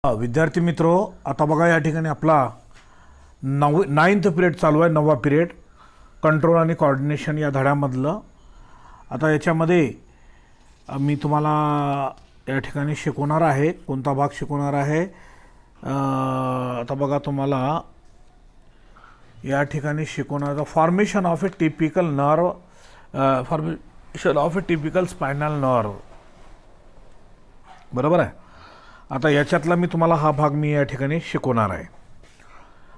विद्यार्थी मित्रो, आता बघा या ठिकाणी आपला 9th पिरियड चालू आहे, 9वा पिरियड कंट्रोल आणि कोऑर्डिनेशन या धड्यामधलं. आता याच्यामध्ये मी तुम्हाला या ठिकाणी शिकवणार आहे. कोणता भाग शिकवणार आहे? आता बघा तुम्हाला या ठिकाणी शिकवणार formation of A typical nerve, formation of A typical spinal nerve. बरोबर आहे. आता याच्यातला मी तुम्हाला हा भाग मी या ठिकाणी शिकवणार आहे.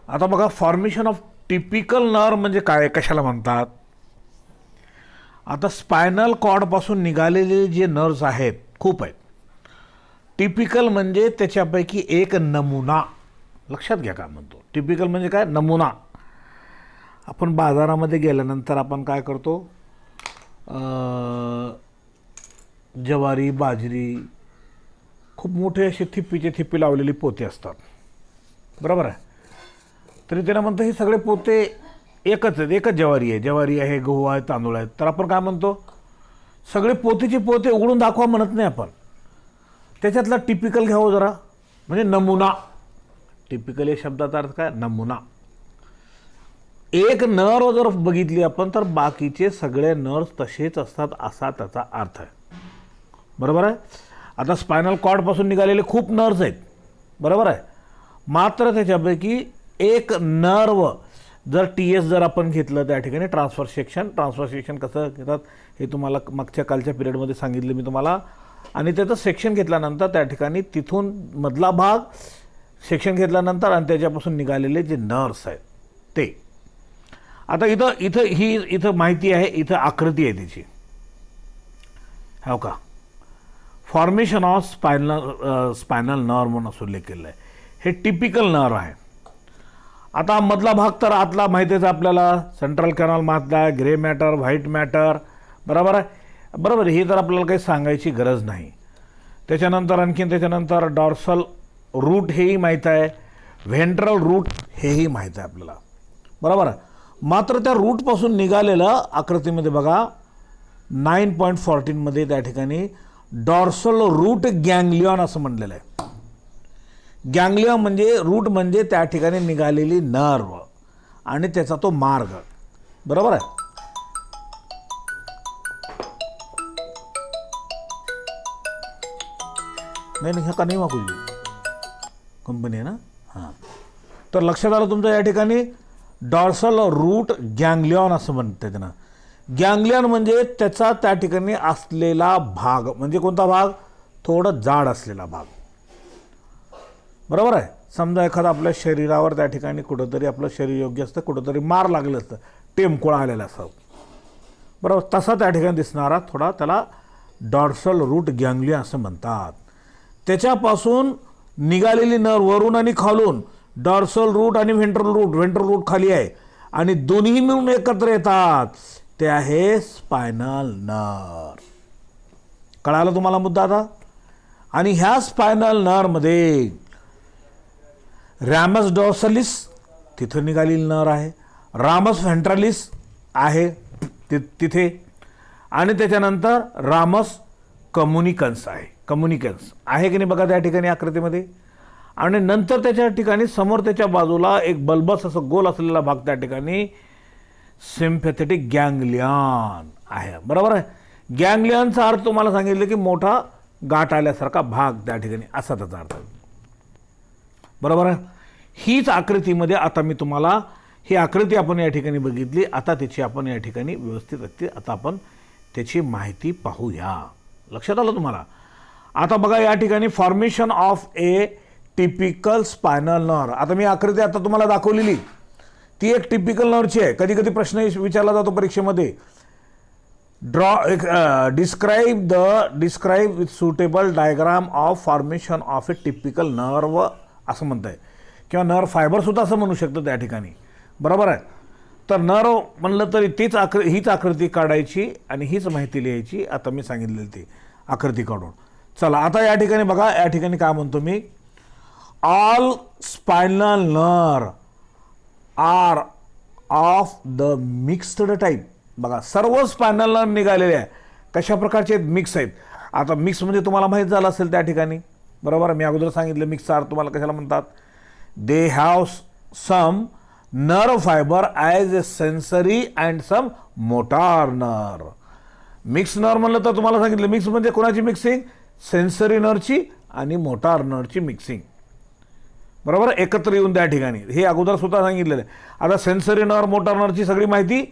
आता बघा फॉर्मेशन ऑफ टिपिकल नर्व म्हणजे काय, कशाला म्हणतात? आता स्पायनल कॉर्डपासून निघालेले जे नर्व्स आहेत खूप आहेत. टिपिकल म्हणजे त्याच्यापैकी एक नमुना. लक्षात घ्या काय म्हणतो. टिपिकल म्हणजे काय? नमुना. आपण बाजारामध्ये गेल्यानंतर आपण काय करतो, ज्वारी बाजरी खूप मोठे असे थिप्पी लावलेली पोते असतात. बरोबर आहे. तरी त्यांना म्हणतं हे सगळे पोते एकच आहेत, एकच ज्वारी आहे, गहू आहे, तांदूळ आहेत. तर आपण काय म्हणतो, सगळे पोतेचे पोते उघडून दाखवा म्हणत नाही आपण. त्याच्यातला टिपिकल घ्यावं जरा, म्हणजे नमुना. टिपिकल या शब्दाचा अर्थ काय? नमुना. एक नर्व जर बघितली आपण तर बाकीचे सगळे नर्व्स तसेच असतात असा त्याचा अर्थ आहे. बरोबर आहे. आता स्पायनल कॉर्डपासून निघालेले खूप नर्व्स आहेत. बरोबर आहे. मात्र त्याच्यापैकी एक नर्व जर TS जर आपण घेतलं त्या ठिकाणी ट्रान्सफर सेक्शन कसं घेतात हे तुम्हाला मागच्या कालच्या पिरियडमध्ये सांगितलं मी तुम्हाला. आणि त्याचं सेक्शन घेतल्यानंतर त्या ठिकाणी तिथून मधला भाग सेक्शन घेतल्यानंतर आणि त्याच्यापासून निघालेले जे नर्व्स आहेत ते. आता इथं माहिती आहे, इथं आकृती आहे त्याची. हो का? फॉर्मेशन ऑफ स्पायनल नर्व म्हणून असं उल्लेख केलेला आहे. हे टिपिकल नर्व आहे. आता मधला भाग तर आतला माहितीच आपल्याला, सेंट्रल कॅनल माहिती आहे, ग्रे मॅटर, व्हाईट मॅटर. बरोबर आहे. बरोबर. हे तर आपल्याला काही सांगायची गरज नाही. त्याच्यानंतर डॉर्सल रूट हेही माहीत आहे, व्हेंट्रल रूट हेही माहीत आहे आपल्याला. बरोबर आहे. मात्र त्या रूटपासून निघालेलं आकृतीमध्ये बघा 9.14 मध्ये त्या ठिकाणी डॉर्सल रूट गँग्लियॉन असं म्हणलेलं आहे. गँग्लियॉन म्हणजे रूट म्हणजे त्या ठिकाणी निघालेली नर्व आणि त्याचा तो मार्ग. बरोबर आहे. नाही ह्या का नाही वाकू कंपनी आहे ना. हां, तर लक्षात आलं तुमचं. या ठिकाणी डॉर्सल रूट गँग्लियॉन असं म्हणते त्यांना. गँग्लियन म्हणजे त्याचा त्या ठिकाणी असलेला भाग, म्हणजे कोणता भाग? थोडं जाड असलेला भाग. बरोबर आहे. समजा एखादा आपल्या शरीरावर त्या ठिकाणी कुठंतरी आपलं शरीर योग्य असतं, कुठंतरी मार लागलं असतं, टेमकुळा आलेला असतं. बरोबर. तसा त्या ठिकाणी दिसणारा थोडा त्याला डॉर्सल रूट गँग्लियन असं म्हणतात. त्याच्यापासून निघालेली नर्व वरून आणि खालून डॉर्सल रूट आणि व्हेंट्रल रूट खाली आहे आणि दोन्ही मिळून एकत्र येतात. ते आहे स्पायनल नर्व. कळालं तुम्हाला मुद्दा आता? आणि ह्या स्पायनल नर्वमध्ये रॅमस डॉर्सलिस तिथं निघालेली नर्व आहे, रामस व्हेंट्रलिस आहे तिथे, आणि त्याच्यानंतर रामस कम्युनिकन्स आहे की नाही बघा त्या ठिकाणी आकृतीमध्ये. आणि नंतर त्याच्या ठिकाणी समोर त्याच्या बाजूला एक बल्बस असं गोल असलेला भाग त्या ठिकाणी सिम्पॅथेटिक गँग्लियन आहे. बरोबर आहे. गँग्लियनचा अर्थ तुम्हाला सांगितलं की मोठा गाठ आल्यासारखा भाग त्या ठिकाणी, असा त्याचा अर्थ. बरोबर आहे. हीच आकृतीमध्ये आता मी तुम्हाला ही आकृती आपण या ठिकाणी बघितली. आता त्याची आपण या ठिकाणी व्यवस्थित आता आपण त्याची माहिती पाहूया. लक्षात आलं तुम्हाला? आता बघा या ठिकाणी formation of A typical spinal nerve. आता मी आकृती आता तुम्हाला दाखवलेली ती एक टिपिकल नर्वची आहे. कधी कधी प्रश्न विचारला जातो परीक्षेमध्ये, describe with suitable diagram of formation of A typical nerve असं म्हणत आहे, किंवा नर्व फायबर सुद्धा असं म्हणू शकतं त्या ठिकाणी. बरोबर आहे. तर नर्व म्हणलं तरी हीच आकृती काढायची आणि हीच माहिती लिहायची. आता मी सांगितलेली ती आकृती काढून. चला आता या ठिकाणी बघा, या ठिकाणी काय म्हणतो मी, all spinal nerve are of the mixed type. बघा सर्व स्पायनल नर्व निघालेले आहे. कशा प्रकारचे मिक्स आहेत? आता मिक्स म्हणजे तुम्हाला माहीत झालं असेल त्या ठिकाणी. बरोबर. मी अगोदर सांगितलं मिक्सचा अर्थ तुम्हाला कशाला म्हणतात. They have some nerve fibre as a sensory and some motor nerve. Mix nerve म्हणलं तर तुम्हाला सांगितलं मिक्स म्हणजे कोणाची मिक्सिंग, सेन्सरी नर्वची आणि मोटार नर्वची मिक्सिंग, बरोबर. एकत्र येऊन त्या ठिकाणी हे अगोदर स्वतः सांगितलेलं आहे. आता सेन्सरी नर्व मोटार नर्वची सगळी माहिती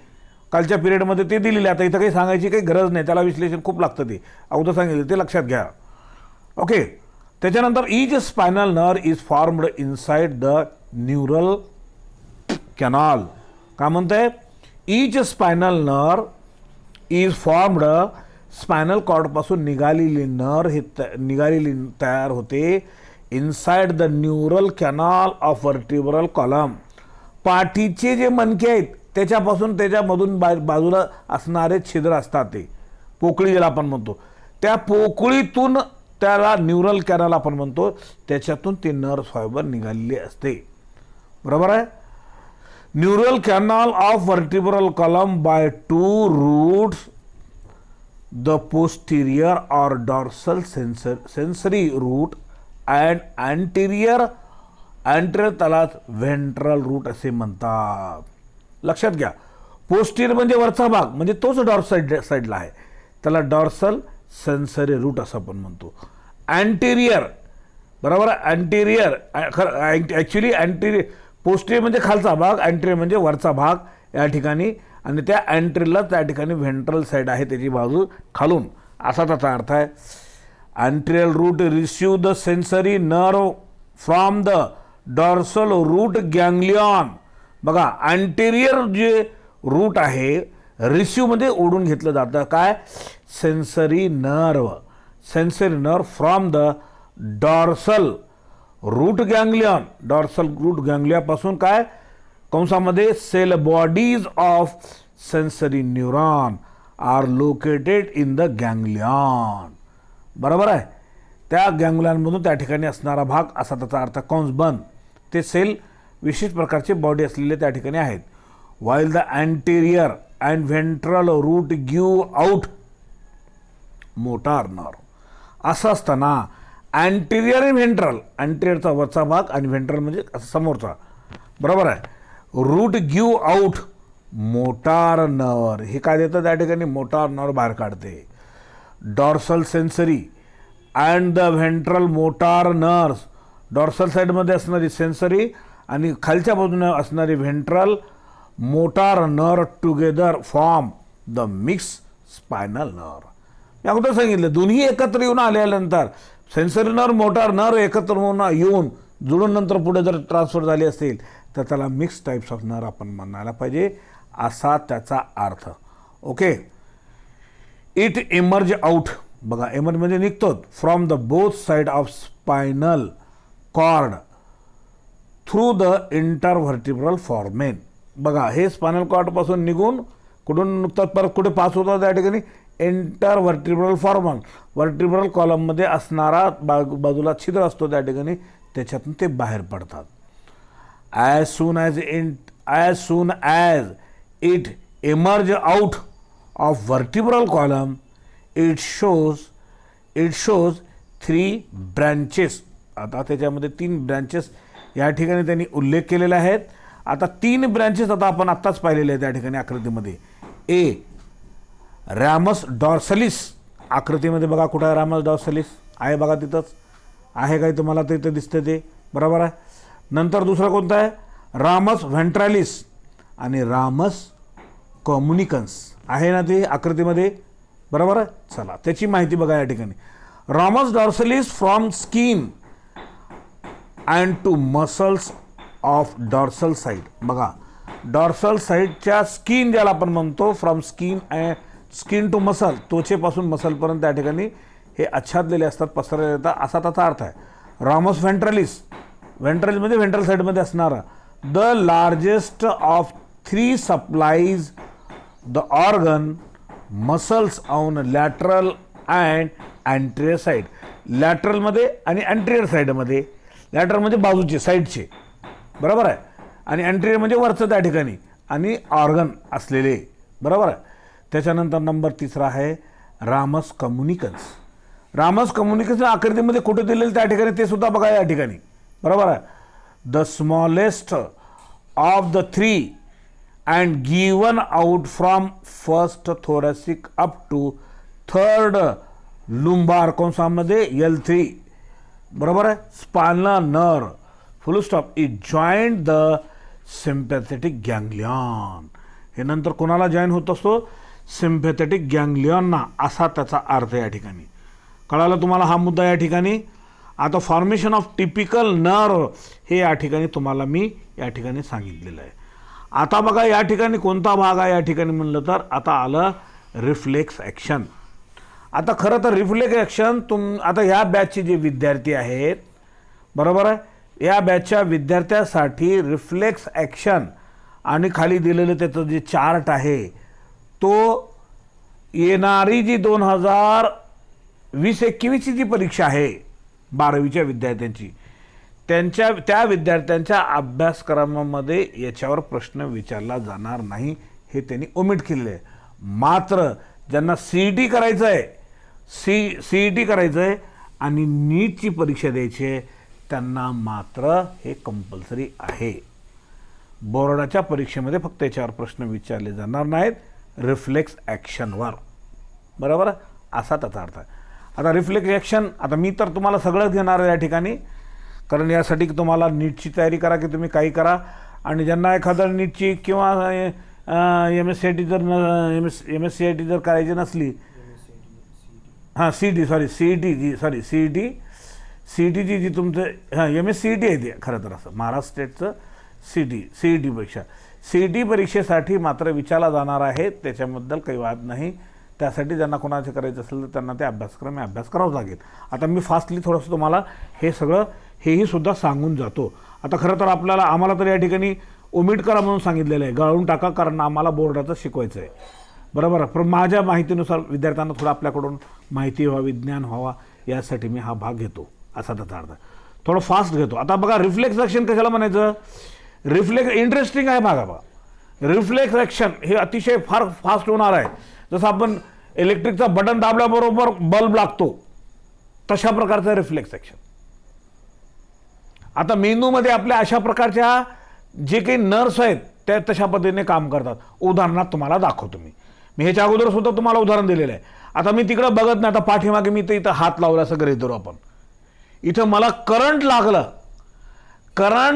कालच्या पिरियडमध्ये ते दिलेली आहे. आता इथं काही सांगायची काही गरज नाही, त्याला विश्लेषण खूप लागतं, ते अगोदर सांगितलं ते लक्षात घ्या. ओके. त्याच्यानंतर each spinal nerve is formed inside the neural canal. काय म्हणतंय, each spinal nerve is formed, spinal कॉर्डपासून निघालेली नर्व हे निघालेली तयार होते inside the neural canal of vertebral column. पाठीचे जे मणके आहेत त्याच्यापासून त्याच्यामधून बाजूला असणारे छिद्र असतात, ते पोकळी ज्याला आपण म्हणतो, त्या पोकळीतून त्याला न्यूरल कॅनल आपण म्हणतो, त्याच्यातून ते नर्व फायबर निघालेले असते, बरोबर आहे. Neural canal of vertebral column by 2 roots, the posterior or dorsal sensory root and anterior त्याला व्हेंट्रल रूट असे म्हणतात. लक्षात घ्या. पोस्टिरियर म्हणजे वरचा भाग, म्हणजे तोच डॉर्सल साईडला आहे, त्याला डॉर्सल सेन्सरी रूट असं आपण म्हणतो. अँटेरियर, बरोबर आहे. अँटेरियर ॲक्च्युली अँटेरियर, पोस्टिरियर म्हणजे खालचा भाग, अँटेरियर म्हणजे वरचा भाग या ठिकाणी, आणि त्या अँटेरियरला त्या ठिकाणी व्हेंट्रल साईड आहे त्याची बाजू खालून, असा त्याचा अर्थ आहे. Anterior root receive the sensory nerve from the dorsal root ganglion. बघा, अँटेरियर जे रूट आहे रिसीव म्हणजे ओढून घेतलं जातं, काय, sensory nerve from the dorsal root ganglion. Dorsal root गँग्लियापासून काय, कंसामध्ये cell bodies of sensory neuron are located in the ganglion, बरोबर आहे. त्या गँग्लियॉनमधून त्या ठिकाणी असणारा भाग असा त्याचा अर्थ, कंस बंद. ते सेल विशेष प्रकारचे बॉडी असलेले त्या ठिकाणी आहेत. While the anterior and ventral root give out motor nerve. असं असताना अँटेरियर आणि व्हेंट्रल, अँटेरियरचा वरचा भाग आणि व्हेंट्रल म्हणजे समोरचा, बरोबर आहे. Root give out motor nerve, हे काय देतं त्या ठिकाणी, मोटार नर्व बाहेर काढते. Dorsal sensory and the ventral motor nerves, dorsal साईडमध्ये असणारी सेन्सरी आणि खालच्या बाजूने असणारी ventral motor nerve together form the mix spinal nerve. मी अगोदर सांगितलं दोन्ही एकत्र येऊन आल्यानंतर सेन्सरी नर्व मोटार नर्व एकत्र येऊन जुळून नंतर पुढे जर ट्रान्सफर झाली असेल तर त्याला मिक्स टाईप्स ऑफ नर्व आपण म्हणायला पाहिजे, असा त्याचा अर्थ. ओके. इट एमर्ज आउट, बघा एमर्ज म्हणजे निघतो, from the both side of spinal cord through the intervertebral foramen. बघा, हे स्पायनल कॉर्डपासून निघून कुठून नुकतात परत कुठे पास होतात त्या ठिकाणी इंटरव्हर्टिब्रल फॉर्मन, व्हर्टिब्रल कॉलममध्ये असणारा बाजूला छिद्र असतो त्या ठिकाणी, त्याच्यातून ते बाहेर पडतात. As soon as it emerge out of vertebral column it shows 3 branches. आता त्याच्यामध्ये 3 ब्रँचेस या ठिकाणी त्यांनी उल्लेख केलेले आहेत. आता 3 ब्रँचेस आता आपण आत्ताच पाहिलेले आहेत त्या ठिकाणी आकृतीमध्ये. ए, रॅमस डॉर्सलिस, आकृतीमध्ये बघा कुठं आहे रॅमस डॉर्सलिस, आहे बघा तिथंच आहे, काही तुम्हाला तिथं दिसतं ते, बरोबर आहे. नंतर दुसरं कोणतं आहे, रामस व्हेंट्रॅलिस आणि रामस कम्युनिकन्स, आहे ना ते आकृतीमध्ये, बरोबर आहे. चला त्याची माहिती बघा या ठिकाणी. Ramus dorsalis from skin and to muscles of dorsal side. बघा, डॉर्सल साईडच्या स्किन ज्याला आपण म्हणतो, फ्रॉम स्किन टू मसल, त्वचेपासून मसलपर्यंत त्या ठिकाणी हे आच्छादलेले असतात, पसरलेले येतात, असा त्याचा अर्थ आहे. रामस व्हेंट्रॅलिस, व्हेंट्रॅलिस म्हणजे व्हेंट्रल साईडमध्ये असणारा, the largest of 3 supplies the organ muscles on lateral and anterior side. लॅटरलमध्ये आणि अँटेरियर साईडमध्ये, लॅटरल म्हणजे बाजूचे साईडचे, बरोबर आहे, आणि अँटेरियर म्हणजे वरचं त्या ठिकाणी, आणि ऑर्गन असलेले, बरोबर आहे. त्याच्यानंतर नंबर 3 आहे रामस कम्युनिकन्स. रामस कम्युनिकेशन आकृतीमध्ये कुठे दिलेलं त्या ठिकाणी ते सुद्धा बघा या ठिकाणी, बरोबर आहे. The smallest of the three and given out from first thoracic up to third lumbar कंसामध्ये L3, बरोबर आहे. Spinal nerve full stop is joint the sympathetic ganglion. हे नंतर कोणाला जॉईन होत असतो? सिम्पॅथेटिक गँग्लियॉनना, असा त्याचा अर्थ या ठिकाणी. कळालं तुम्हाला हा मुद्दा या ठिकाणी. आता फॉर्मेशन ऑफ टिपिकल नर्व हे या ठिकाणी तुम्हाला मी या ठिकाणी सांगितलेलं आहे. आता बघा या ठिकाणी कोणता भाग आहे या ठिकाणी म्हणलं तर आता आलं रिफ्लेक्स ॲक्शन. आता खरं तर रिफ्लेक्स ॲक्शन आता ह्या बॅचचे जे विद्यार्थी आहेत, बरोबर आहे, या बॅचच्या विद्यार्थ्यासाठी रिफ्लेक्स ॲक्शन आणि खाली दिलेलं त्याचं जे चार्ट आहे तो येणारी जी 2020-21ची जी परीक्षा आहे 12वीच्या विद्यार्थ्यांची, त्या विद्यार्थ्यांच्या अभ्यासक्रमामध्ये याच्यावर प्रश्न विचारला जाणार नाही हे त्यांनी ओमिट केलेलं आहे. मात्र ज्यांना CET करायचं आहे, CET करायचं आहे आणि नीटची परीक्षा द्यायची आहे त्यांना मात्र हे कंपल्सरी आहे. बोर्डाच्या परीक्षेमध्ये फक्त याच्यावर प्रश्न विचारले जाणार नाहीत, रिफ्लेक्स ॲक्शनवर, बरोबर, असा त्याचा अर्थ आहे. आता रिफ्लेक्स ॲक्शन, आता मी तर तुम्हाला सगळंच घेणार आहे या ठिकाणी, कारण यासाठी तुम्हाला नीटची तयारी करा की तुम्ही काही करा. आणि ज्यांना एखादं नीटची किंवा MSCIT जर करायची नसली, हां CET जी तुमचं MSCIT आहे ते खरं तर, असं महाराष्ट्र स्टेटचं CET परीक्षा, CET परीक्षेसाठी मात्र विचारला जाणार आहे, त्याच्याबद्दल काही वाद नाही. त्यासाठी ज्यांना कोणाचे करायचं असेल तर त्यांना ते अभ्यास करावा लागेल. आता मी फास्टली थोडंसं तुम्हाला हेही सुद्धा सांगून जातो. आता खरं तर आम्हाला तर या ठिकाणी ओमिट करा म्हणून सांगितलेलं आहे, गाळून टाका, कारण आम्हाला बोर्डाचं शिकवायचं आहे, बरोबर. पण माझ्या माहितीनुसार विद्यार्थ्यांना थोडं आपल्याकडून माहिती व्हावी, ज्ञान व्हावा, यासाठी मी हा भाग घेतो, असा त्याचा अर्थ. थोडं फास्ट घेतो. आता बघा रिफ्लेक्स ॲक्शन कशाला म्हणायचं? रिफ्लेक्स इंटरेस्टिंग आहे बघा. रिफ्लेक्स ॲक्शन हे अतिशय फार फास्ट होणार आहे. जसं आपण इलेक्ट्रिकचा बटन दाबल्याबरोबर बल्ब लागतो, तशा प्रकारचं रिफ्लेक्स ॲक्शन. आता मेंदूमध्ये आपल्या अशा प्रकारच्या जे काही नर्व्स आहेत त्या तशा पद्धतीने काम करतात. उदाहरणार्थ तुम्हाला दाखवतो मी ह्याच्या अगोदर सुद्धा तुम्हाला उदाहरण दिलेलं आहे. आता मी तिकडं बघत नाही, आता पाठीमागे मी तर इथं हात लावला असं गृहीत धरू आपण, इथं मला करंट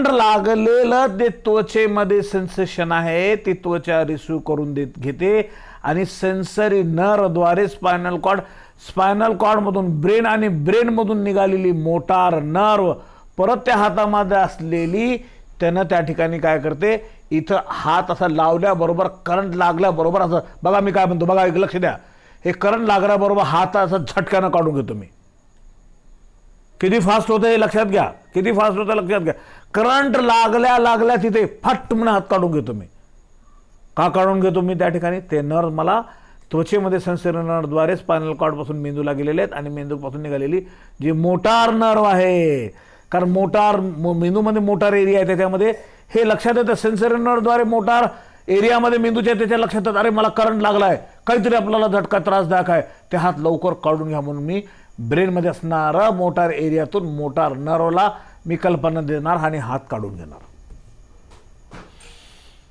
लागलेलं ते त्वचेमध्ये सेन्सेशन आहे, ती त्वचा रिसिव्ह करून घेते आणि सेन्सरी नर्वद्वारे स्पायनल कॉर्डमधून ब्रेन आणि ब्रेनमधून निघालेली मोटार नर्व परत त्या हातामध्ये असलेली त्यानं त्या ठिकाणी काय करते, इथं हात असा लावल्याबरोबर करंट लागल्याबरोबर असं बघा मी काय म्हणतो, बघा एक लक्ष द्या, हे करंट लागल्याबरोबर हात असं झटक्यानं काढून घेतो मी. किती फास्ट होतं हे लक्षात घ्या, किती फास्ट होतं लक्षात घ्या. करंट लागल्या तिथे फट म्हणून हात काढून घेतो मी. का काढून घेतो मी त्या ठिकाणी? ते नर्व मला त्वचेमध्ये सेन्सरी नर्वद्वारे स्पायनल कॉर्डपासून मेंदूला गेलेले आहेत आणि मेंदूपासून निघालेली जी मोटार नर्व आहे, कारण मेंदूमध्ये मोटार एरिया आहे, त्याच्यामध्ये हे लक्षात येतं सेन्सरी नर्वद्वारे मोटार एरियामध्ये मेंदूच्या त्याच्या लक्षात येतात, अरे मला करंट लागला आहे, काहीतरी आपल्याला झटका त्रासदायक आहे, ते हात लवकर काढून घ्या म्हणून मी ब्रेनमध्ये असणारा मोटार एरियातून मोटार नर्वला मी कल्पना देणार आणि हात काढून घेणार.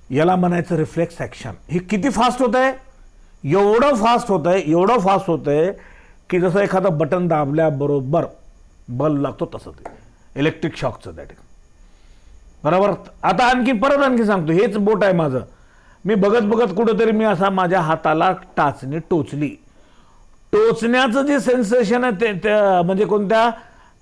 याला म्हणायचं रिफ्लेक्स ॲक्शन. हे किती फास्ट होत आहे? एवढं फास्ट होत आहे की जसं एखादं बटन दाबल्याबरोबर बल्ब लागतो तसं ते इलेक्ट्रिक शॉकचं त्या ठिकाणी, बरोबर. आता आणखी सांगतो, हेच बोट आहे माझं, मी बघत कुठंतरी मी असा माझ्या हाताला टाचणी टोचण्याचं जे सेन्सेशन आहे ते म्हणजे कोणत्या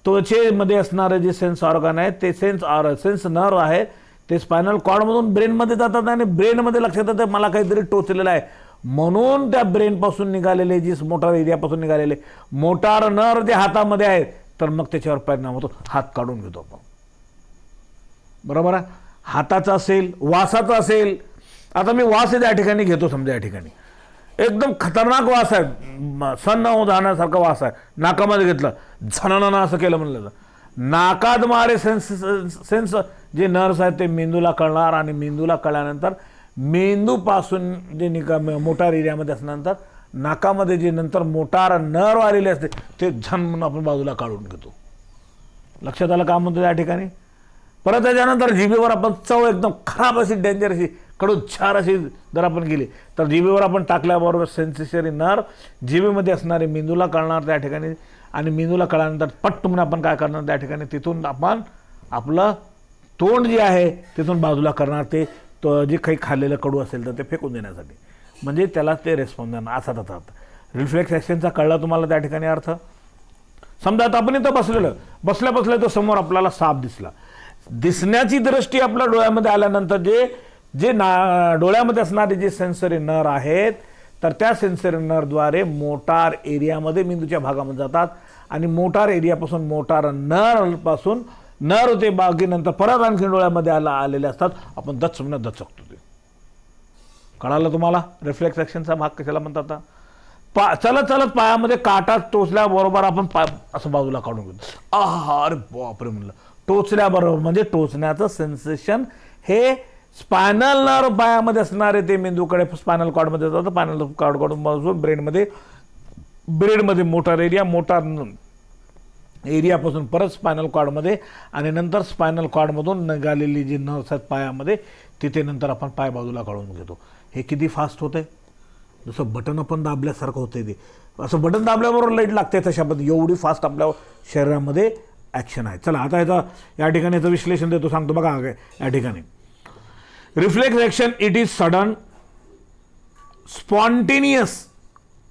त्वचेमध्ये असणारे जे सेन्स ऑर्गन आहेत ते सेन्स नर्व आहे, ते स्पायनल कॉर्डमधून ब्रेनमध्ये जातात आणि ब्रेनमध्ये लक्षात येतं मला काहीतरी टोचलेलं आहे, म्हणून त्या ब्रेनपासून निघालेले जी मोटार एरियापासून निघालेले मोटार नर्व जे हातामध्ये आहेत, तर मग त्याच्यावर परिणाम होतो, हात काढून घेतो आपण, बरोबर आहे. हाताचा असेल, वासाचा असेल. आता मी वास या ठिकाणी घेतो, समजा या ठिकाणी एकदम खतरनाक वास आहे, सन्न जाण्यासारखा वास आहे, नाकामध्ये घेतलं, झणणं असं केलं म्हणलं तर नाकात मारे सेन्स जे नर्व्स आहेत ते मेंदूला कळणार आणि मेंदूला कळल्यानंतर मेंदूपासून जे मोटार एरियामध्ये असल्यानंतर नाकामध्ये जे नंतर मोटार नर्व आलेले असते ते झन म्हणून आपण बाजूला काढून घेतो. लक्षात आलं का म्हणतो त्या ठिकाणी. परत त्याच्यानंतर जिभेवर आपण चव एकदम खराब अशी डेंजर अशी कडू छार अशी जर आपण गेली तर जिभेवर आपण टाकल्याबरोबर सेन्सेशरी नर्व जिभेमध्ये असणारे मेंदूला कळणार त्या ठिकाणी, आणि मेंदूला कळल्यानंतर पट्ट म्हणून आपण काय करणार त्या ठिकाणी, तिथून आपण आपलं तोंड जे आहे तिथून बाजूला करणार, ते जे काही खाल्लेलं कडू असेल तर ते फेकून देण्यासाठी, म्हणजे त्याला ते रेस्पॉन्स देणार. असा त्याचा अर्थ. रिफ्लेक्स ॲक्शनचा कळला तुम्हाला त्या ठिकाणी अर्थ. समजा आता आपण इथं बसल्या बसल्या तो समोर आपल्याला साप दिसला. दिसण्याची दृष्टी आपल्या डोळ्यामध्ये आल्यानंतर जे डोळ्यामध्ये असणारे जे सेन्सरी नर्व आहेत तर त्या सेन्सरी नर्वद्वारे मोटार एरियामध्ये मेंदूच्या भागामध्ये जातात, आणि मोटार एरियापासून मोटार नर्वपासून नर्व ते बागेनंतर परत आणखी डोळ्यामध्ये आलेले असतात. आपण दचकतो ते. कळालं तुम्हाला रिफ्लेक्स ॲक्शनचा भाग कशाला म्हणतात. चलत चलत पायामध्ये काटा टोचल्याबरोबर आपण पाय असं बाजूला काढून घेतो. अरे बापरे म्हणलं. टोचल्याबरोबर म्हणजे टोचण्याचं सेन्सेशन हे स्पायनल नर्व पायामध्ये असणारे ते मेंदूकडे स्पायनल कॉर्डमध्ये जातं. स्पायनल कॉर्डकडून ब्रेनमध्ये मोटार एरियापासून परत स्पायनल कॉर्डमध्ये, आणि नंतर स्पायनल कॉर्डमधून निघालेली जी नर्व्स आहेत पायामध्ये तिथे नंतर आपण पाय बाजूला काढून घेतो. हे किती फास्ट होतंय. जसं बटन आपण दाबल्यासारखं होतंय ते. असं बटन दाबल्याबरोबर लाईट लागते तशा पद्धती एवढी फास्ट आपल्या शरीरामध्ये ॲक्शन आहे. चला आता या ठिकाणी याचं विश्लेषण देतो, सांगतो बघा. या ठिकाणी reflex action it is sudden, spontaneous,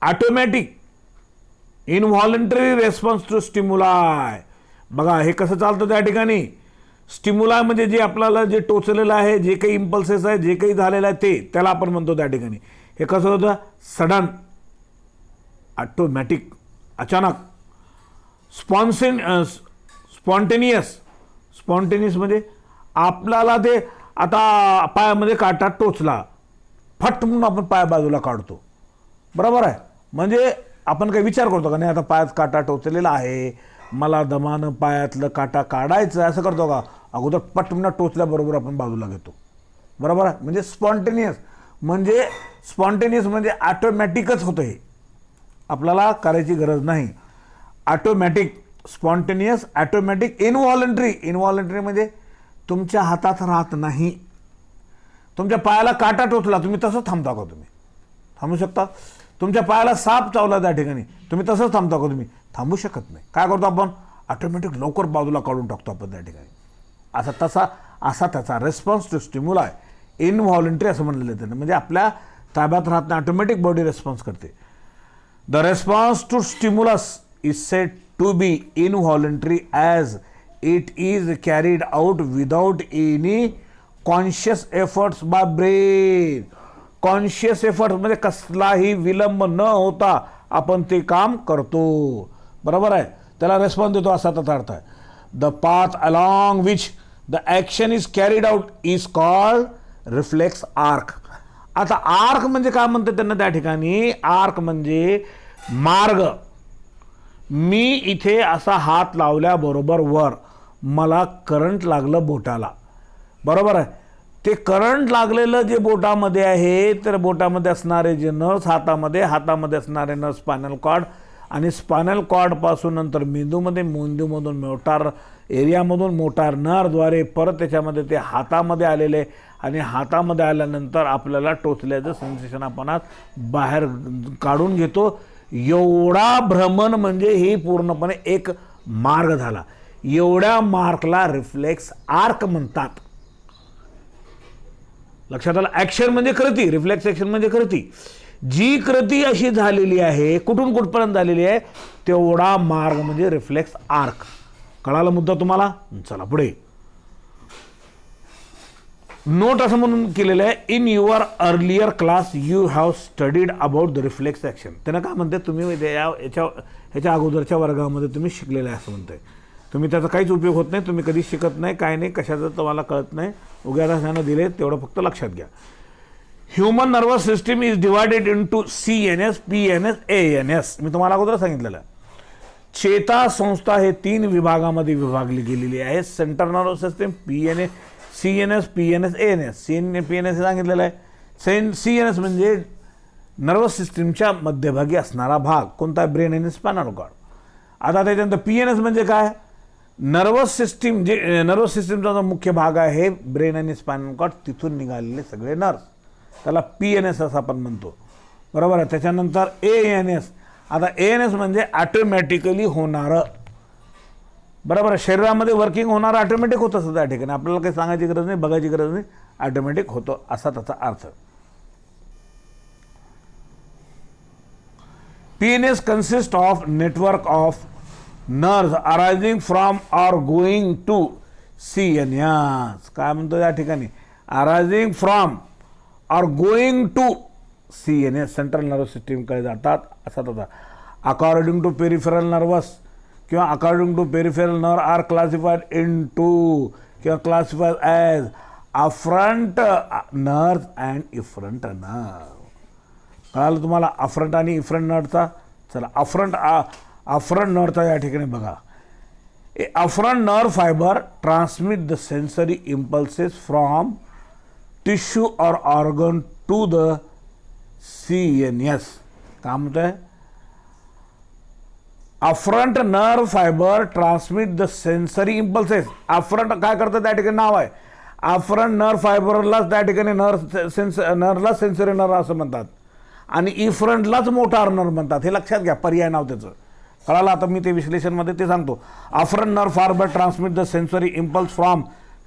automatic, involuntary response to stimuli. बघा हे कसं चालतं त्या ठिकाणी. स्टिम्युलाय म्हणजे जे आपल्याला जे टोचलेलं आहे, जे काही इम्पल्सेस आहे, जे काही झालेलं आहे त्याला आपण म्हणतो त्या ठिकाणी. हे कसं होतं. सडन, ऑटोमॅटिक, अचानक. स्पॉन्टेनियस म्हणजे आपल्याला ते आता पायामध्ये काटा टोचला, फट म्हणून आपण पाय बाजूला काढतो. बरोबर आहे. म्हणजे आपण काही विचार करतो का नाही आता पायात काटा टोचलेला आहे, मला दमानं पायातलं काटा काढायचं असं करतो का. अगोदर पट म्हणून टोचल्याबरोबर आपण बाजूला घेतो. बरोबर आहे. म्हणजे स्पॉन्टेनियस म्हणजे ऑटोमॅटिकच होतं. हे आपल्याला करायची गरज नाही. ऑटोमॅटिक, स्पॉन्टेनियस, ऑटोमॅटिक, इनव्हॉलंटरी म्हणजे तुमच्या हातात राहत नाही. तुमच्या पायाला काटा टोचला तुम्ही तसंच थांबता का. तुम्ही थांबू शकता. तुमच्या पायाला साप चावला त्या ठिकाणी तुम्ही तसंच थांबता का. तुम्ही थांबू शकत नाही. काय करतो आपण. ऑटोमॅटिक लवकर बाजूला काढून टाकतो आपण त्या ठिकाणी. असा त्याचा रेस्पॉन्स टू स्टिम्युलाय इनव्हॉलंटरी असं म्हणलेलं आहे. म्हणजे आपल्या ताब्यात राहत नाही, ऑटोमॅटिक बॉडी रेस्पॉन्स करते. The response to stimulus is said to be involuntary as it is carried out without any conscious efforts by brain. Conscious efforts म्हणजे कसलाही विलंब न होता आपण ते काम करतो. बरोबर आहे. त्याला रेस्पॉन्स देतो असा त्याचा अर्थ आहे. The path along which the action is carried out is called reflex arc. आता आर्क म्हणजे काय म्हणतात त्यांना त्या ठिकाणी. आर्क म्हणजे मार्ग. मी इथे असा हात लावल्याबरोबर वर मला करंट लागलं बोटाला. बरोबर आहे. ते करंट लागलेलं जे बोटामध्ये आहे तर बोटामध्ये असणारे जे नर्व्स, हातामध्ये असणारे नर्व्स स्पायनल कॉर्ड, आणि स्पायनल कॉर्डपासून नंतर मेंदूमधून मोटार एरियामधून मोटार नर्वद्वारे परत त्याच्यामध्ये ते हातामध्ये आलेले, आणि हातामध्ये आल्यानंतर आपल्याला टोचल्याचं सेन्सेशन आपण आज बाहेर काढून घेतो. एवढा भ्रमण म्हणजे ही पूर्णपणे एक मार्ग झाला. एवढ्या मार्कला रिफ्लेक्स आर्क म्हणतात. लक्षात आलं. ॲक्शन म्हणजे कृती, रिफ्लेक्स ॲक्शन म्हणजे कृती. जी कृती अशी झालेली आहे, कुठून कुठपर्यंत झालेली आहे तेवढा मार्ग म्हणजे रिफ्लेक्स आर्क. कळाला मुद्दा तुम्हाला. चला पुढे. नोट असं म्हणून केलेलं आहे. In your earlier class you have studied about the reflex action. त्यांना काय म्हणते तुम्ही ह्याच्या अगोदरच्या वर्गामध्ये तुम्ही शिकलेलं आहे असं म्हणतंय. तुम्ही त्याचा काहीच उपयोग होत नाही, तुम्ही कधी शिकत नाही, काय नाही, कशाचं तुम्हाला कळत नाही. उग्यादासानं दिले तेवढं फक्त लक्षात घ्या. Human nervous system is divided into CNS, PNS, ANS. मी तुम्हाला अगोदर सांगितलेलं. चेता संस्था हे 3 विभागामध्ये विभागली गेलेली आहे. Central nervous system, CNS, PNS, ANS. PNS हे सांगितलेलं आहे. CNS म्हणजे नर्वस सिस्टीमच्या मध्यभागी असणारा भाग कोणता? ब्रेन आणि स्पायनल कॉर्ड. आता त्याच्यानंतर PNS म्हणजे काय? नर्वस सिस्टीम, जे नर्वस सिस्टीमचा जो मुख्य भाग आहे ब्रेन आणि स्पायनल कॉर्ड, तिथून निघालेले सगळे नर्व्स, त्याला PNS असं आपण म्हणतो. बरोबर आहे. त्याच्यानंतर ANS. आता ANS म्हणजे ऑटोमॅटिकली होणारं, बरोबर आहे, शरीरामध्ये वर्किंग होणारं ऑटोमॅटिक होतं असं त्या ठिकाणी, आपल्याला काही सांगायची गरज नाही, बघायची गरज नाही, ऑटोमॅटिक होतो असा त्याचा अर्थ. PNS consists of network of nerves arising from or going to CNS. काय म्हणतो या ठिकाणी? arising from or going to CNS, central nervous सिस्टीमकडे जातात असा त्याचा. अकॉर्डिंग टू पेरिफेरल नर्वस किंवा according to peripheral nerve are classified in two किंवा classified as afferent nerve and efferent nerve. कळालं तुम्हाला अफ्रंट आणि इफ्रंट नर्वचा? चला अफ्रंट नर्वचा या ठिकाणी बघा. A afferent nerve fiber transmit the sensory impulses from tissue or organ to the CNS. काय म्हणतोय? Afferent nerve fiber transmit the sensory impulses. Afferent काय करतं त्या ठिकाणी नाव आहे. अफ्रंट नर्व फायबरलाच त्या ठिकाणी नर्वला सेन्सरी नर्व असं म्हणतात आणि इफ्रंटलाच मोटार नर्व म्हणतात. हे लक्षात घ्या, पर्याय नाव त्याचं. कळालं? आता मी ते विश्लेषणमध्ये ते सांगतो. Afferent nerve fiber transmit the sensory impulse from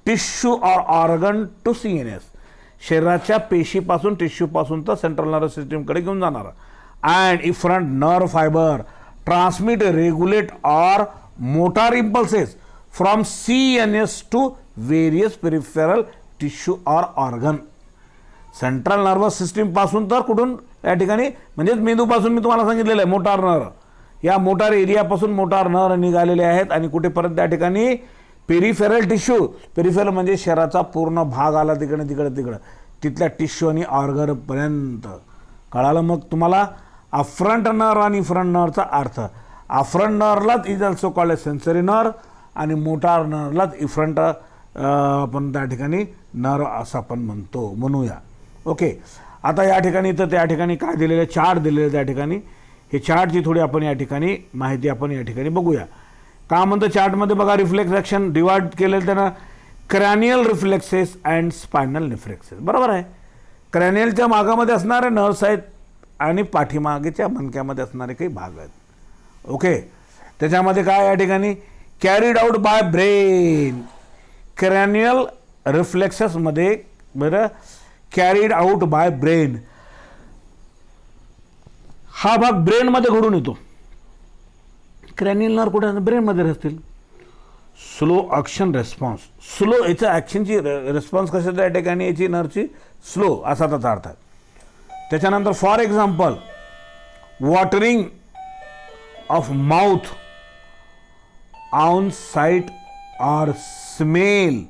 tissue or organ to CNS. शरीराच्या पेशीपासून टिश्यूपासून तर सेंट्रल नर्वस सिस्टीमकडे घेऊन जाणार. And efferent nerve fiber transmit regulate or motor impulses from CNS to various peripheral tissue or organ. Central nervous system पासून तर कुठून? या ठिकाणी म्हणजेच मेंदूपासून मी तुम्हाला सांगितलेलं आहे मोटार नर्व. या मोटार एरियापासून मोटार नर्व निघालेले आहेत आणि कुठेपर्यंत? त्या ठिकाणी पेरिफेरल टिश्यू. पेरिफेरल म्हणजे शरीराचा पूर्ण भाग आला तिकडं तिथल्या टिश्यू आणि ऑर्गनपर्यंत. कळालं मग तुम्हाला अफ्रंट नर्व आणि इफ्रंट नर्वचा अर्थ? अफ्रंट नर्वलाच is also called a sensory nerve आणि मोटार नर्वलाच इफ्रंट आपण त्या ठिकाणी नर्व असं आपण म्हणूया. ओके. आता या ठिकाणी तर त्या ठिकाणी काय दिलेलं? चार्ट दिलेलं त्या ठिकाणी. हे चार्टची थोडी आपण या ठिकाणी माहिती आपण या ठिकाणी बघूया. का म्हणतं चार्टमध्ये बघा, रिफ्लेक्स ॲक्शन डिवाइड केलेलं त्यांना cranial reflexes and spinal reflexes. बरोबर आहे. क्रॅनियलच्या मागामध्ये असणारे नर्व्स आहेत आणि पाठीमागेच्या मणक्यामध्ये असणारे काही भाग आहेत. ओके. त्याच्यामध्ये काय या ठिकाणी? Carried out by brain. Cranial रिफ्लेक्सेसमध्ये बरं कॅरीड आउट बाय ब्रेन. हा भाग ब्रेनमध्ये घडून येतो. क्रॅनियल नर्व कुठे? ब्रेनमध्ये असतील. Slow action response. स्लो याच्या ॲक्शनची रिस्पॉन्स कशाचा या ठिकाणी? याची नर्वची स्लो असा त्याचा अर्थ आहे. त्याच्यानंतर for example watering of mouth on site और स्मेल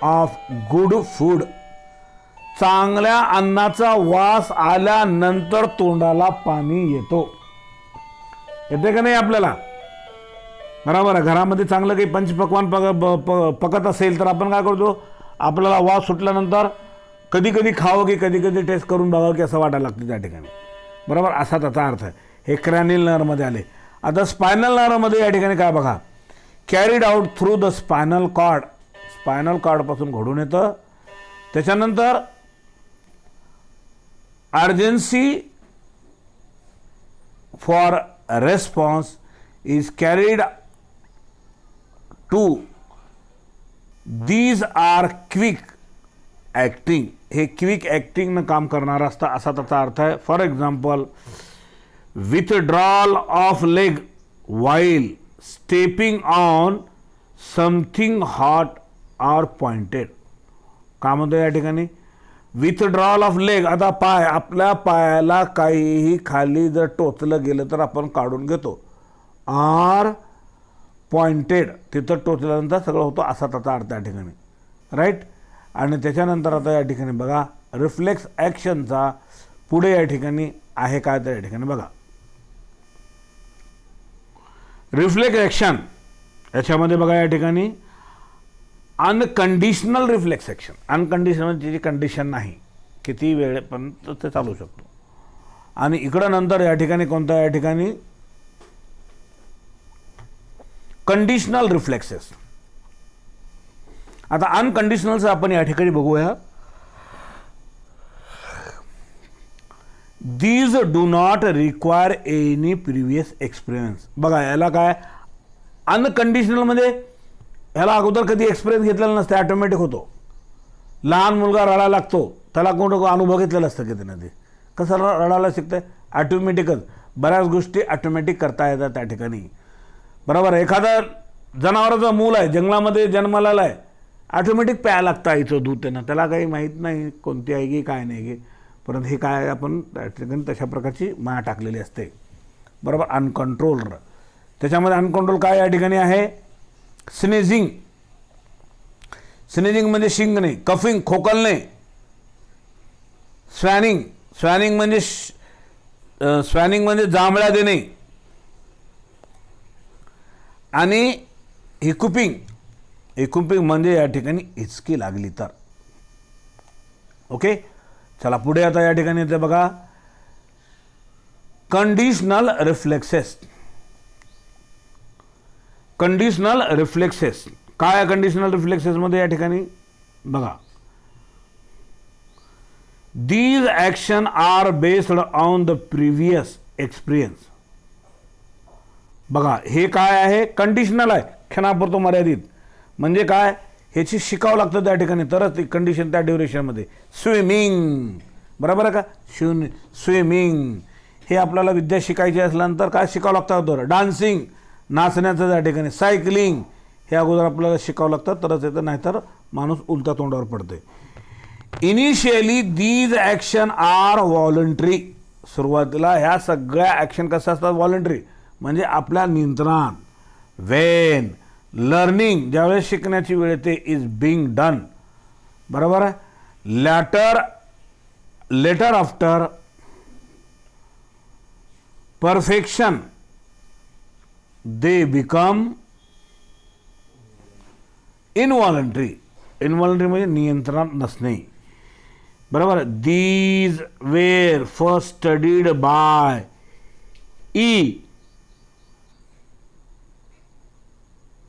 ऑफ गुड फूड. चांगल्या अन्नाचा वास आल्यानंतर तोंडाला पाणी येतो. येते का नाही आपल्याला? बरोबर आहे. घरामध्ये चांगलं काही पंचपक्वान पकत असेल तर आपण काय करतो? आपल्याला वास सुटल्यानंतर कधी कधी खावं की कधी कधी टेस्ट करून बघावं की असं वाटायला लागतं त्या ठिकाणी. बरोबर, असा त्याचा अर्थ आहे. हे क्रॅनियल नर्वमध्ये आले. आता स्पायनल नर्वमध्ये या ठिकाणी काय बघा, carried out through the spinal cord. Spinal कॉर्डपासून घडून येतं. त्याच्यानंतर urgency for response is carried to these are quick acting. हे क्विक ॲक्टिंगनं काम करणारं असतं असा त्याचा अर्थ आहे. For example withdrawal of leg while stepping on something hot or pointed. का म्हणतो या ठिकाणी? Withdrawal of leg. आता पाय, आपल्या पायाला काहीही खाली जर टोचलं गेलं तर आपण काढून घेतो. आर पॉइंटेड, तिथं टोचल्यानंतर सगळं होतं असा त्याचा अर्थ या ठिकाणी. राईट. आणि त्याच्यानंतर आता या ठिकाणी बघा रिफ्लेक्स ॲक्शनचा पुढे या ठिकाणी आहे काय तर या ठिकाणी बघा रिफ्लेक्स ॲक्शन. याच्यामध्ये बघा या ठिकाणी अनकंडिशनल रिफ्लेक्स ॲक्शन. अनकंडिशनल त्याची कंडिशन नाही, किती वेळेपर्यंत ते चालू शकतो. आणि इकडं नंतर या ठिकाणी कोणता, या ठिकाणी कंडिशनल रिफ्लेक्सेस. आता अनकंडिशनलचं आपण या ठिकाणी बघूया. These do not require any previous experience. बघा याला काय, अनकंडिशनलमध्ये ह्याला अगोदर कधी एक्सपिरियन्स घेतलेला नसते, ऑटोमॅटिक होतो. लहान मुलगा रडायला लागतो, त्याला कोणतं अनुभव घेतलेला असतं की त्यानं, ते कसं रडायला शिकतंय, ऑटोमॅटिकच. बऱ्याच गोष्टी ऑटोमॅटिक करता येतात त्या ठिकाणी. बरोबर. एखादा जनावराचं मूल आहे, जंगलामध्ये जन्माला आहे, ऑटोमॅटिक प्यायला लागतं आईचं दूध त्यांना, त्याला काही माहीत नाही कोणती आहे की काय नाही की. परंतु हे काय, आपण त्या ठिकाणी तशा प्रकारची माया टाकलेली असते. बरोबर. अनकंट्रोल. त्याच्यामध्ये अनकंट्रोल काय या ठिकाणी आहे, स्नेझिंग. स्नेझिंग म्हणजे शिंकणे, कफिंग खोकलणे, स्वॅनिंग. स्वॅनिंग म्हणजे जांभळ्या देणे, आणि हिकुपिंग म्हणजे या ठिकाणी हिचकी लागली तर. ओके. चला पुढे आता या ठिकाणी येते बघा, कंडिशनल रिफ्लेक्सेस. कंडिशनल रिफ्लेक्सेस काय आहे, कंडिशनल रिफ्लेक्सेसमध्ये या ठिकाणी बघा, these action are based on the previous experience. बघा हे काय आहे, कंडिशनल आहे, क्षणापुरतं मर्यादित. म्हणजे काय, ह्याची शिकावं लागतं त्या ठिकाणी, तरच कंडिशन त्या ड्युरेशनमध्ये. स्विमिंग, बरोबर आहे का, स्विमिंग हे आपल्याला विद्या शिकायची असल्यानंतर काय शिकावं लागतं अगोदर. डान्सिंग, नाचण्याचं त्या ठिकाणी. सायकलिंग हे अगोदर आपल्याला शिकावं लागतं, तरच येतं, नाहीतर माणूस उलट्या तोंडावर पडते. Initially these action are voluntary. सुरुवातीला ह्या सगळ्या ॲक्शन कशा असतात, व्हॉलंटरी, म्हणजे आपल्या नियंत्रणात. वेन लर्निंग, ज्यावेळेस शिकण्याची वेळ येते, इज बिंग डन. बरोबर आहे. Later after perfection they become involuntary. Involuntary म्हणजे नियंत्रणात नसणे. बरोबर. These were first studied by E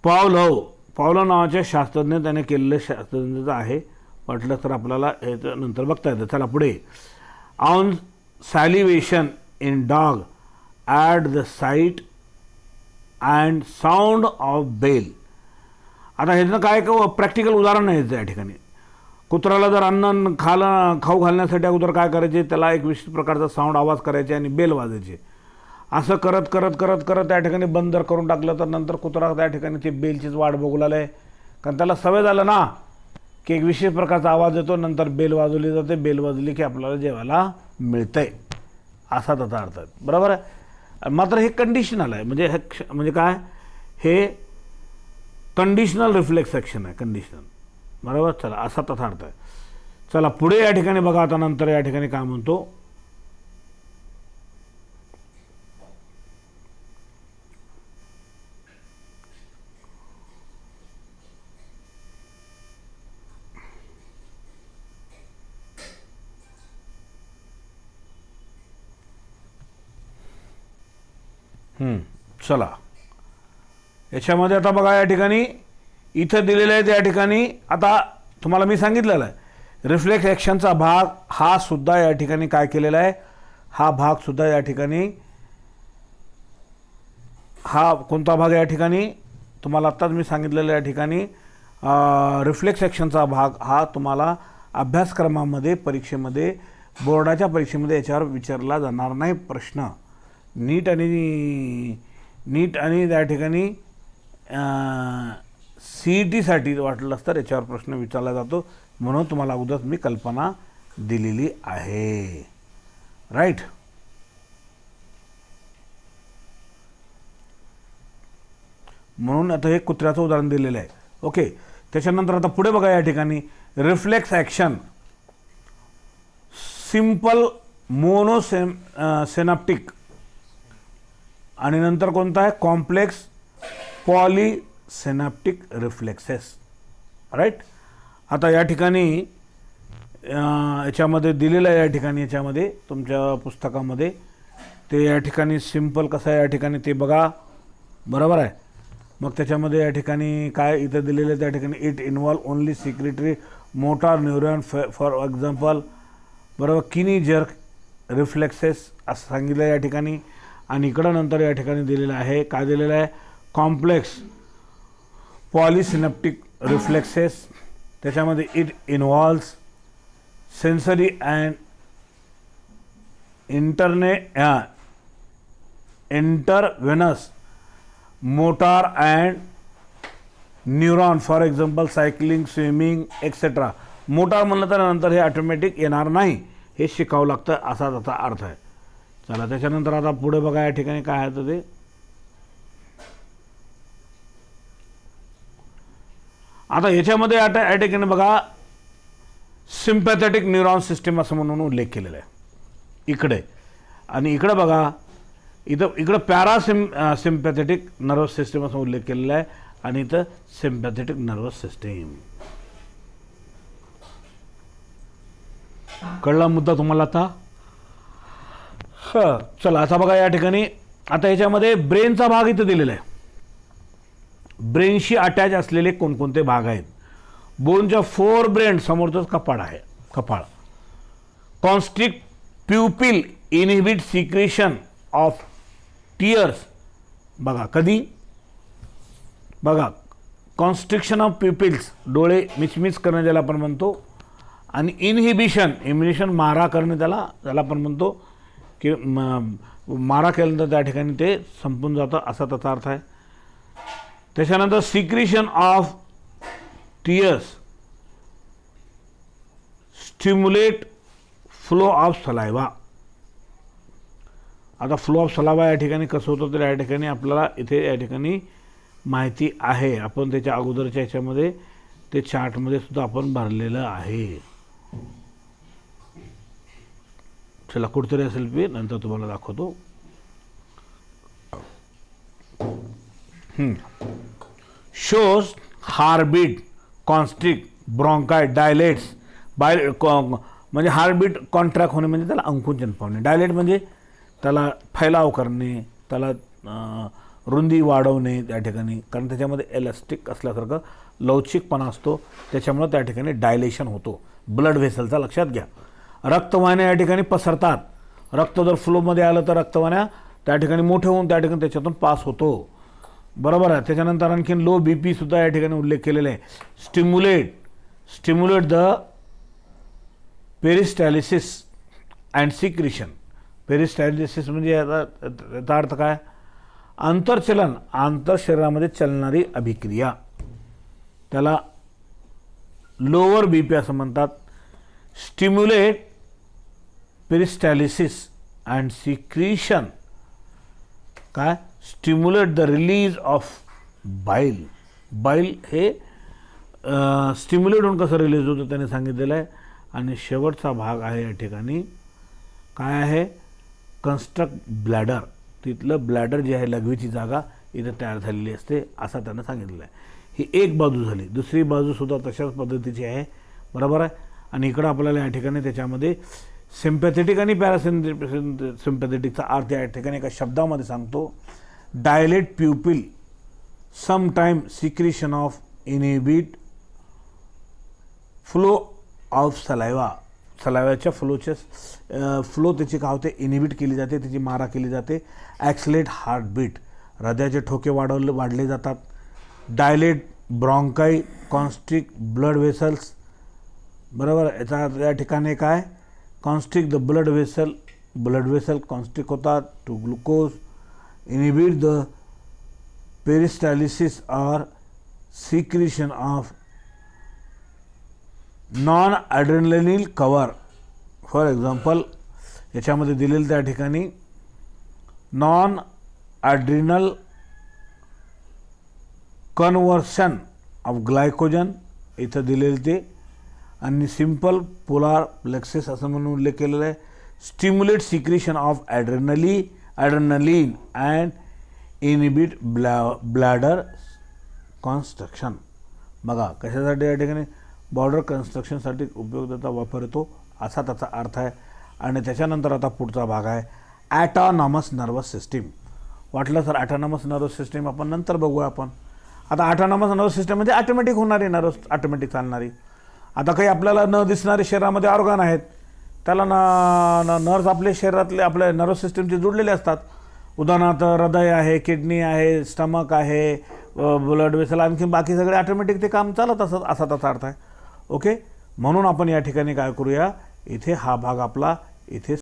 Pavlov नावाचे शास्त्रज्ञ, त्याने केलेले शास्त्रज्ञ आहे. वाटलं तर आपल्याला हे नंतर बघता येतं. चला पुढे. On salivation in dog at the sight and sound of bell. आता ह्याचं काय प्रॅक्टिकल उदाहरण आहे या ठिकाणी. कुत्र्याला जर अन्न खाऊ घालण्यासाठी अगोदर काय करायचे, त्याला एक विशिष्ट प्रकारचा साऊंड आवाज करायचे आणि बेल वाजायचे. असं करत करत करत करत त्या ठिकाणी बंद जर करून टाकलं तर नंतर कुत्रा त्या ठिकाणी ते बेलचीच वाट बघू लागले. कारण त्याला सवय झालं ना की एक विशेष प्रकारचा आवाज येतो, नंतर बेल वाजवली जाते, बेल वाजवली की आपल्याला जेवायला मिळतंय, असा त्याचा अर्थ आहे. बरोबर आहे. मात्र हे कंडिशनल आहे, म्हणजे काय, हे कंडिशनल रिफ्लेक्स ॲक्शन आहे, कंडिशनल. बरोबर. चला असा त्याचा अर्थ आहे. चला पुढे या ठिकाणी बघा. आता नंतर या ठिकाणी काय म्हणतो, चला याच्यामध्ये आता बघा, या ठिकाणी इथं दिलेलं आहे. त्या ठिकाणी आता तुम्हाला मी सांगितलेलं आहे, रिफ्लेक्स ॲक्शनचा भाग हा सुद्धा या ठिकाणी काय केलेला आहे, हा भाग सुद्धा या ठिकाणी, हा कोणता भाग या ठिकाणी तुम्हाला आत्ताच मी सांगितलेलं या ठिकाणी रिफ्लेक्स ॲक्शनचा भाग हा तुम्हाला अभ्यासक्रमामध्ये, परीक्षेमध्ये, बोर्डाच्या परीक्षेमध्ये याच्यावर विचारला जाणार नाही प्रश्न. नीट आणि त्या ठिकाणी CET-साठी वाटलंच तर याच्यावर प्रश्न विचारला जातो, म्हणून तुम्हाला अगोदर मी कल्पना दिलेली आहे. राईट. म्हणून आता हे कुत्र्याचं उदाहरण दिलेलं आहे. ओके. त्याच्यानंतर आता पुढे बघा, या ठिकाणी रिफ्लेक्स ॲक्शन सिंपल मोनोसेनॅप्टिक आणि नंतर कोणता आहे, कॉम्प्लेक्स पॉलीसेनॅप्टिक रिफ्लेक्सेस. राईट. आता या ठिकाणी याच्यामध्ये दिलेलं आहे, या ठिकाणी याच्यामध्ये तुमच्या पुस्तकामध्ये ते या ठिकाणी सिम्पल कसं आहे या ठिकाणी ते बघा, बरोबर आहे. मग त्याच्यामध्ये या ठिकाणी काय इथं दिलेलं आहे त्या ठिकाणी it involve only secretory motor neuron for example, बरोबर, किनी जर्क रिफ्लेक्सेस असं सांगितलं आहे या ठिकाणी. आणि इकडं नंतर या ठिकाणी दिलेलं आहे, काय दिलेलं आहे, कॉम्प्लेक्स पॉलिसिनेप्टिक रिफ्लेक्सेस, त्याच्यामध्ये it involves sensory and intervenous motor and neuron for example cycling, swimming etcetera. Motor म्हणलं तर नंतर हे ऑटोमॅटिक येणार नाही, हे शिकावं लागतं असा त्याचा अर्थ आहे. चला त्याच्यानंतर आता पुढे बघा या ठिकाणी काय आहे ते. आता याच्यामध्ये या ठिकाणी बघा सिम्पॅथेटिक न्यूरॉन सिस्टीम असं म्हणून उल्लेख केलेला आहे इकडे. आणि इकडे बघा इकडं सिम्पॅथेटिक नर्वस सिस्टीम असं उल्लेख केलेला आहे आणि इथं सिम्पॅथेटिक नर्वस सिस्टीम. कळला मुद्दा तुम्हाला आता? चला आता बघा या ठिकाणी आता याच्यामध्ये ब्रेनचा भाग इथं दिलेला आहे. ब्रेनशी अटॅच असलेले कोणकोणते भाग आहेत. बोनच्या 4 ब्रेन, समोरचंच कपाळ आहे, कपाळ. Constrict pupil inhibit secretion of tears. बघा कधी बघा कॉन्स्ट्रिक्शन ऑफ प्युपिल्स, डोळे मिचमिच करणं ज्याला आपण म्हणतो, आणि इन्हिबिशन मारा करणे त्याला आपण म्हणतो की मारा केल्यानंतर त्या ठिकाणी ते संपून जातं असा त्याचा अर्थ आहे. त्याच्यानंतर secretion of tears stimulate flow of saliva. आता फ्लो ऑफ सलायवा या ठिकाणी कसं होतं तर या ठिकाणी आपल्याला इथे या ठिकाणी माहिती आहे, आपण त्याच्या अगोदरच्या ह्याच्यामध्ये ते चार्टमध्ये सुद्धा आपण भरलेलं आहे. चला कुठतरी असेल पी नंतर तुम्हाला दाखवतो. Shows heartbeat constrict ब्रॉन्काय dilates. म्हणजे हार्टबीट कॉन्ट्रॅक्ट होणे म्हणजे त्याला अंकुंचन पावणे. डायलेट म्हणजे त्याला फैलाव करणे, त्याला रुंदी वाढवणे त्या ठिकाणी, कारण त्याच्यामध्ये एलास्टिक असल्यासारखं लवचिकपणा असतो, त्याच्यामुळे त्या ठिकाणी डायलेशन होतो. ब्लड व्हेसलचा लक्षात घ्या. रक्तवाहिन्या या ठिकाणी पसरतात. रक्त जर फ्लोमध्ये आलं तर रक्तवाहिन्या त्या ठिकाणी मोठे होऊन त्या ठिकाणी त्याच्यातून पास होतो, बरोबर आहे. त्याच्यानंतर आणखीन लो BP सुद्धा या ठिकाणी उल्लेख केलेला आहे. Stimulate the peristalsis and secretion. Peristalsis म्हणजे याचा अर्थ काय, आंतरचलन, आंतरशरीरामध्ये चलणारी अभिक्रिया, त्याला लोअर BP असं म्हणतात. स्टिम्युलेट पेरिस्टॅलिसिस अँड सिक्रिशन, काय, स्टिम्युलेट द रिलीज ऑफ बाईल. बाईल हे स्टिम्युलेट होऊन कसं रिलीज होतं त्याने सांगितलेलं आहे. आणि शेवटचा भाग आहे या ठिकाणी काय आहे, कन्स्ट्रक्ट ब्लॅडर. तिथलं ब्लॅडर जे आहे लघवीची जागा इथं तयार झालेली असते असं त्यानं सांगितलेलं आहे. ही एक बाजू झाली. दुसरी बाजूसुद्धा तशाच पद्धतीची आहे, बरोबर आहे. आणि इकडं आपल्याला या ठिकाणी त्याच्यामध्ये सिम्पॅथेटिक आणि पॅरासिम्पॅथेटिकचा अर्थ या ठिकाणी एका शब्दामध्ये सांगतो. Dilate pupil sometime secretion of inhibit flow of saliva. सलायवाच्या फ्लो त्याची काय होते, इनहिबिट केली जाते, त्याची मारा केली जाते. ॲक्सलेट हार्टबीट, हृदयाचे ठोके वाढले जातात. Dilate bronchi constrict blood vessels, बरोबर. याचा या ठिकाणी काय, constrict the blood vessel constrict होतात to glucose. Inhibit the peristalsis or secretion of non adrenaline cover. For example याच्यामध्ये दिलेलं त्या ठिकाणी non adrenal conversion of glycogen इथं दिलेलं ते. आणि सिम्पल पोलार प्लेक्सेस असं म्हणून उल्लेख केलेला आहे. Stimulate secretion of ॲड्रेनलिन and inhibit bladder construction. बघा कशासाठी या ठिकाणी बॉर्डर कन्स्ट्रक्शनसाठी उपयोगिता वापर येतो असा त्याचा अर्थ आहे. आणि त्याच्यानंतर आता पुढचा भाग आहे ॲटॉनॉमस नर्वस सिस्टीम. वाटलं तर ॲटॉनॉमस नर्वस सिस्टीम आपण नंतर बघूया आपण. आता ॲटॉनॉमस नर्वस सिस्टीम म्हणजे ऑटोमॅटिक होणारी नर्वस, ऑटोमॅटिक चालणारी. आता काही आपल्याला न दिसणारे शरीरामध्ये ऑर्गन आहेत, त्याला नर्व्स आपल्या शरीरातले आपल्या नर्वस सिस्टीमचे जुडलेले असतात. उदाहरणार्थ हृदय आहे, किडनी आहे, स्टमक आहे, ब्लड वेसल, आणखी बाकी सगळे ऑटोमॅटिक ते काम चालत असत असा त्याचा अर्थ आहे. ओके, म्हणून आपण या ठिकाणी काय करूया, इथे हा भाग आपला इथे